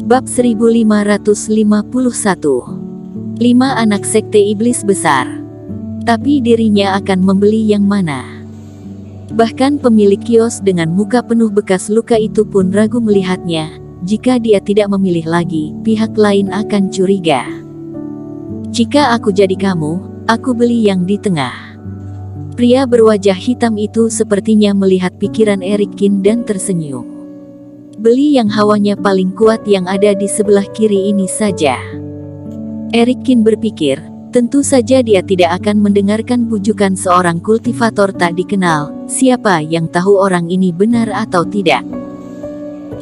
Bab 1551. 5 anak sekte iblis besar. Tapi dirinya akan membeli yang mana? Bahkan pemilik kios dengan muka penuh bekas luka itu pun ragu melihatnya. Jika dia tidak memilih lagi, pihak lain akan curiga. Jika aku jadi kamu, aku beli yang di tengah. Pria berwajah hitam itu sepertinya melihat pikiran Erikin dan tersenyum. Beli yang hawanya paling kuat yang ada di sebelah kiri ini saja. Erikin berpikir, tentu saja dia tidak akan mendengarkan bujukan seorang kultivator tak dikenal. Siapa yang tahu orang ini benar atau tidak?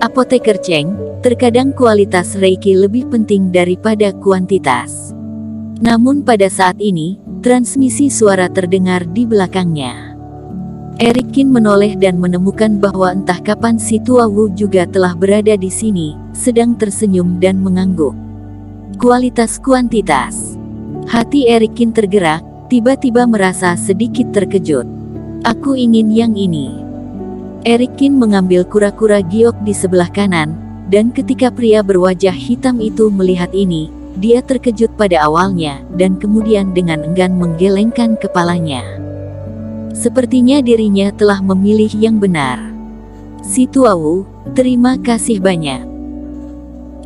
Apoteker Cheng, terkadang kualitas Reiki lebih penting daripada kuantitas. Namun pada saat ini, transmisi suara terdengar di belakangnya. Erikin menoleh dan menemukan bahwa entah kapan si Tua Wu juga telah berada di sini, sedang tersenyum dan mengangguk. Kualitas kuantitas. Hati Erikin tergerak, tiba-tiba merasa sedikit terkejut. Aku ingin yang ini. Erikin mengambil kura-kura giok di sebelah kanan, dan ketika pria berwajah hitam itu melihat ini, dia terkejut pada awalnya, dan kemudian dengan enggan menggelengkan kepalanya. Sepertinya dirinya telah memilih yang benar. Si Tua Wu, terima kasih banyak.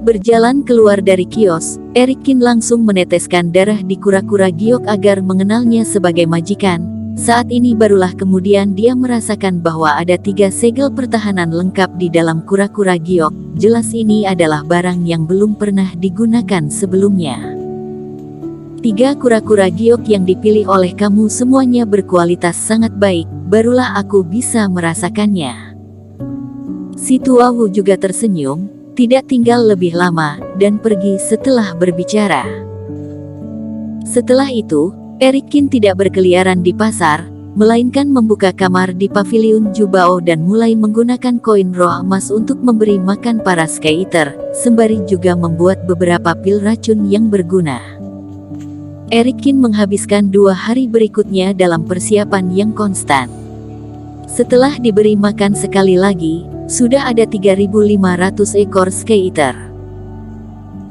Berjalan keluar dari kios, Erikin langsung meneteskan darah di kura-kura giok agar mengenalnya sebagai majikan. Saat ini barulah kemudian dia merasakan bahwa ada 3 segel pertahanan lengkap di dalam kura-kura giok. Jelas ini adalah barang yang belum pernah digunakan sebelumnya. 3 kura-kura giok yang dipilih oleh kamu semuanya berkualitas sangat baik, barulah aku bisa merasakannya. Si Tua Wu juga tersenyum, tidak tinggal lebih lama, dan pergi setelah berbicara. Setelah itu, Erikin tidak berkeliaran di pasar, melainkan membuka kamar di paviliun Jubao dan mulai menggunakan koin roh emas untuk memberi makan para skater, sembari juga membuat beberapa pil racun yang berguna. Erikin menghabiskan 2 hari berikutnya dalam persiapan yang konstan. Setelah diberi makan sekali lagi, sudah ada 3.500 ekor skater.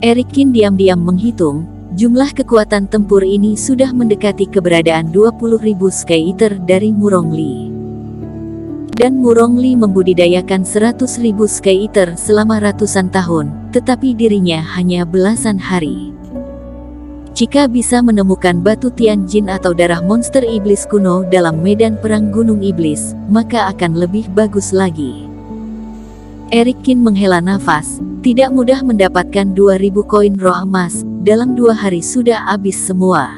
Erikin diam-diam menghitung, jumlah kekuatan tempur ini sudah mendekati keberadaan 20.000 skater dari Murongli. Dan Murongli membudidayakan 100.000 skater selama ratusan tahun, tetapi dirinya hanya belasan hari. Jika bisa menemukan batu Tianjin atau darah monster iblis kuno dalam medan perang Gunung Iblis, maka akan lebih bagus lagi. Erikin menghela nafas, tidak mudah mendapatkan 2.000 koin roh emas, dalam 2 hari sudah habis semua.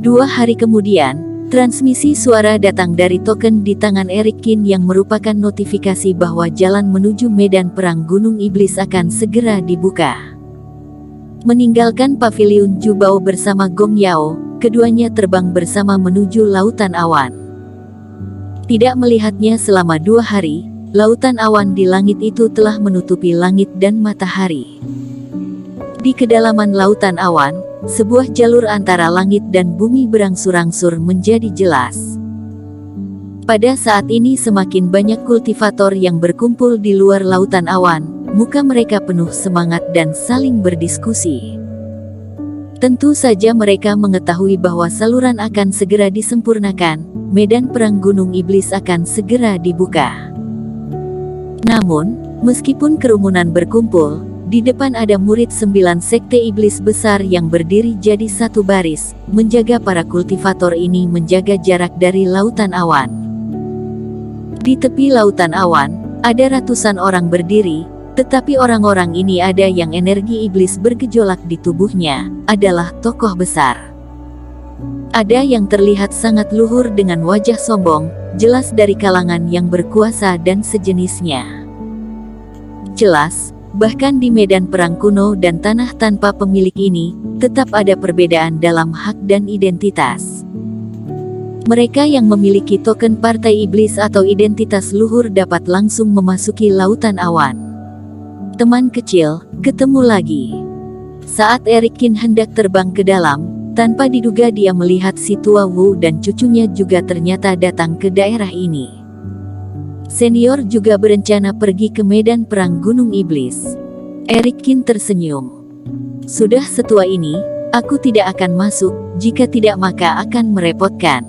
2 hari kemudian, transmisi suara datang dari token di tangan Erikin yang merupakan notifikasi bahwa jalan menuju medan perang Gunung Iblis akan segera dibuka. Meninggalkan paviliun Jubao bersama Gong Yao, keduanya terbang bersama menuju Lautan Awan. Tidak melihatnya selama 2 hari, lautan awan di langit itu telah menutupi langit dan matahari. Di kedalaman lautan awan, sebuah jalur antara langit dan bumi berangsur-angsur menjadi jelas. Pada saat ini semakin banyak kultivator yang berkumpul di luar lautan awan. Muka mereka penuh semangat dan saling berdiskusi. Tentu saja mereka mengetahui bahwa saluran akan segera disempurnakan, medan perang Gunung Iblis akan segera dibuka. Namun, meskipun kerumunan berkumpul, di depan ada murid 9 sekte iblis besar yang berdiri jadi satu baris, menjaga para kultivator ini menjaga jarak dari lautan awan. Di tepi lautan awan, ada ratusan orang berdiri. Tetapi orang-orang ini ada yang energi iblis bergejolak di tubuhnya, adalah tokoh besar. Ada yang terlihat sangat luhur dengan wajah sombong, jelas dari kalangan yang berkuasa dan sejenisnya. Jelas, bahkan di medan perang kuno dan tanah tanpa pemilik ini, tetap ada perbedaan dalam hak dan identitas. Mereka yang memiliki token partai iblis atau identitas luhur dapat langsung memasuki lautan awan. Teman kecil, ketemu lagi. Saat Erikin hendak terbang ke dalam, tanpa diduga dia melihat si Tua Wu dan cucunya juga ternyata datang ke daerah ini. Senior juga berencana pergi ke medan perang Gunung Iblis. Eric Kin tersenyum. Sudah setua ini, aku tidak akan masuk, jika tidak maka akan merepotkan.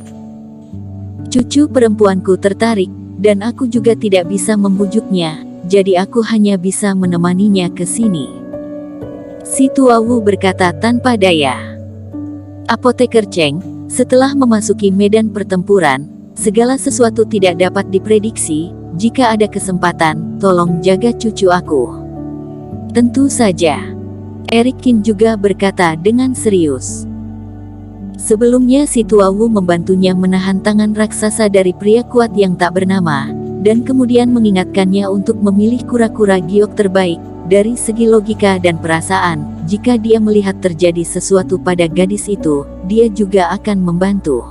Cucu perempuanku tertarik, dan aku juga tidak bisa membujuknya, jadi aku hanya bisa menemaninya ke sini. Si Tua Wu berkata tanpa daya. Apoteker Cheng, setelah memasuki medan pertempuran, segala sesuatu tidak dapat diprediksi. Jika ada kesempatan, tolong jaga cucu aku. Tentu saja. Eric Kin juga berkata dengan serius. Sebelumnya si Tua Wu membantunya menahan tangan raksasa dari pria kuat yang tak bernama, dan kemudian mengingatkannya untuk memilih kura-kura giok terbaik. Dari segi logika dan perasaan, jika dia melihat terjadi sesuatu pada gadis itu, dia juga akan membantu.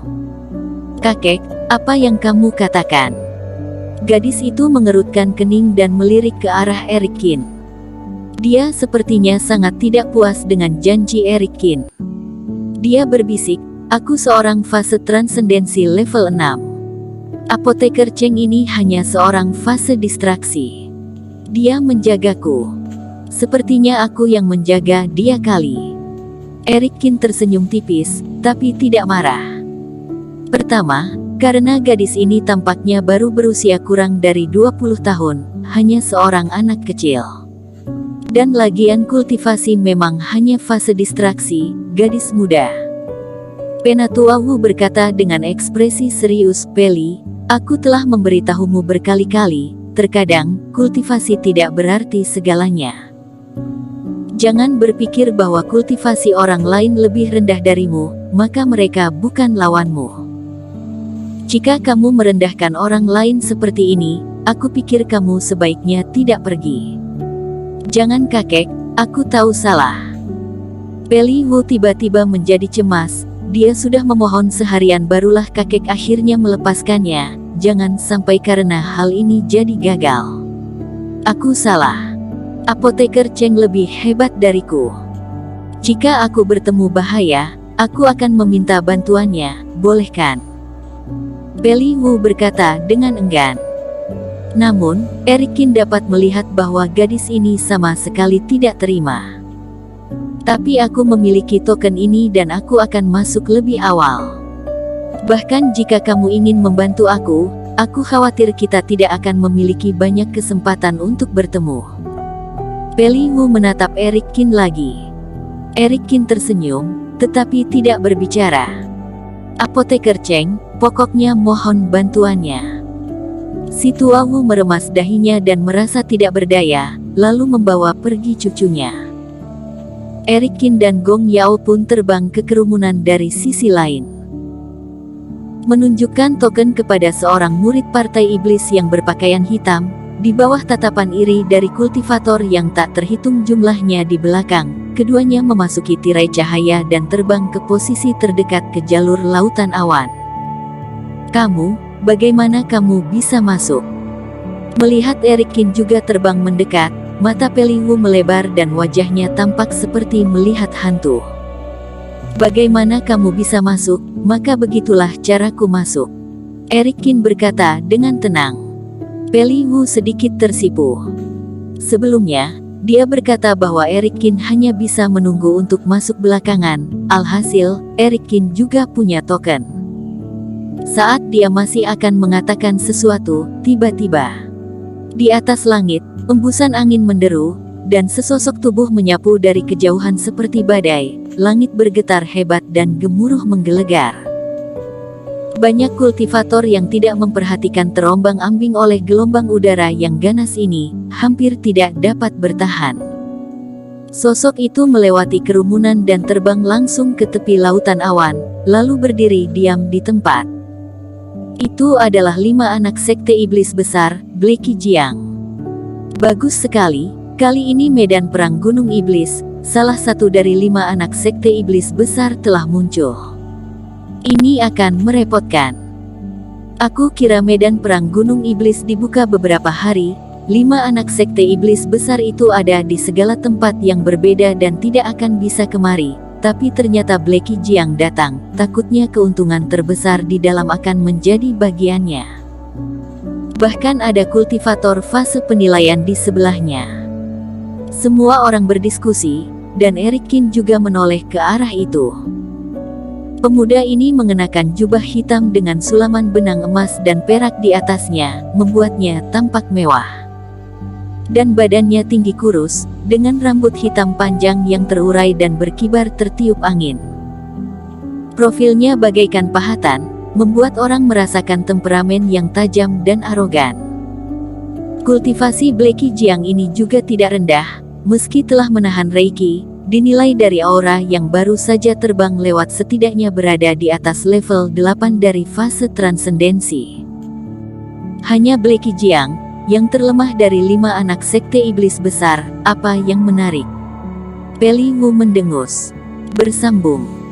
Kakek, apa yang kamu katakan? Gadis itu mengerutkan kening dan melirik ke arah Eric Kin. Dia sepertinya sangat tidak puas dengan janji Eric Kin. Dia berbisik, aku seorang fase transendensi level 6. Apoteker Cheng ini hanya seorang fase distraksi. Dia menjagaku. Sepertinya aku yang menjaga dia kali. Eric Kin tersenyum tipis, tapi tidak marah. Pertama, karena gadis ini tampaknya baru berusia kurang dari 20 tahun, hanya seorang anak kecil. Dan lagian kultivasi memang hanya fase distraksi, gadis muda. Penatua Wu berkata dengan ekspresi serius, Peli, aku telah memberitahumu berkali-kali, terkadang, kultivasi tidak berarti segalanya. Jangan berpikir bahwa kultivasi orang lain lebih rendah darimu, maka mereka bukan lawanmu. Jika kamu merendahkan orang lain seperti ini, aku pikir kamu sebaiknya tidak pergi. Jangan kakek, aku tahu salah. Peli Wu tiba-tiba menjadi cemas, dia sudah memohon seharian barulah kakek akhirnya melepaskannya, jangan sampai karena hal ini jadi gagal. Aku salah. Apoteker Cheng lebih hebat dariku. Jika aku bertemu bahaya, aku akan meminta bantuannya, boleh kan? Peli Wu berkata dengan enggan. Namun, Eric Kin dapat melihat bahwa gadis ini sama sekali tidak terima. Tapi aku memiliki token ini dan aku akan masuk lebih awal. Bahkan jika kamu ingin membantu aku khawatir kita tidak akan memiliki banyak kesempatan untuk bertemu. Peli Wu menatap Eric Kin lagi. Eric Kin tersenyum, tetapi tidak berbicara. Apoteker Cheng, pokoknya mohon bantuannya. Si Tua Wu meremas dahinya dan merasa tidak berdaya, lalu membawa pergi cucunya. Eric Kin dan Gong Yao pun terbang ke kerumunan dari sisi lain. Menunjukkan token kepada seorang murid partai iblis yang berpakaian hitam, di bawah tatapan iri dari kultivator yang tak terhitung jumlahnya di belakang, keduanya memasuki tirai cahaya dan terbang ke posisi terdekat ke jalur lautan awan. Kamu, bagaimana kamu bisa masuk? Melihat Eric Kin juga terbang mendekat, mata Peli Wu melebar dan wajahnya tampak seperti melihat hantu. Bagaimana kamu bisa masuk? Maka begitulah caraku masuk. Eric Kin berkata dengan tenang. Peli Wu sedikit tersipu. Sebelumnya, dia berkata bahwa Eric Kin hanya bisa menunggu untuk masuk belakangan, alhasil, Eric Kin juga punya token. Saat dia masih akan mengatakan sesuatu, tiba-tiba di atas langit, embusan angin menderu, dan sesosok tubuh menyapu dari kejauhan seperti badai. Langit bergetar hebat dan gemuruh menggelegar. Banyak kultivator yang tidak memperhatikan terombang-ambing oleh gelombang udara yang ganas ini, hampir tidak dapat bertahan. Sosok itu melewati kerumunan dan terbang langsung ke tepi lautan awan, lalu berdiri diam di tempat. Itu adalah 5 anak sekte iblis besar, Blacky Jiang. Bagus sekali, kali ini medan perang Gunung Iblis, salah satu dari 5 anak sekte iblis besar telah muncul. Ini akan merepotkan. Aku kira medan perang Gunung Iblis dibuka beberapa hari. 5 anak sekte iblis besar itu ada di segala tempat yang berbeda dan tidak akan bisa kemari. Tapi ternyata Blacky Jiang datang, takutnya keuntungan terbesar di dalam akan menjadi bagiannya. Bahkan ada kultivator fase penilaian di sebelahnya. Semua orang berdiskusi, dan Eric Kin juga menoleh ke arah itu. Pemuda ini mengenakan jubah hitam dengan sulaman benang emas dan perak di atasnya, membuatnya tampak mewah. Dan badannya tinggi kurus, dengan rambut hitam panjang yang terurai dan berkibar tertiup angin. Profilnya bagaikan pahatan, membuat orang merasakan temperamen yang tajam dan arogan. Kultivasi Blackie Jiang ini juga tidak rendah, meski telah menahan Reiki, dinilai dari aura yang baru saja terbang lewat setidaknya berada di atas level 8 dari fase transendensi. Hanya Blackie Jiang, yang terlemah dari 5 anak sekte iblis besar, apa yang menarik? Peli Wu mendengus. Bersambung.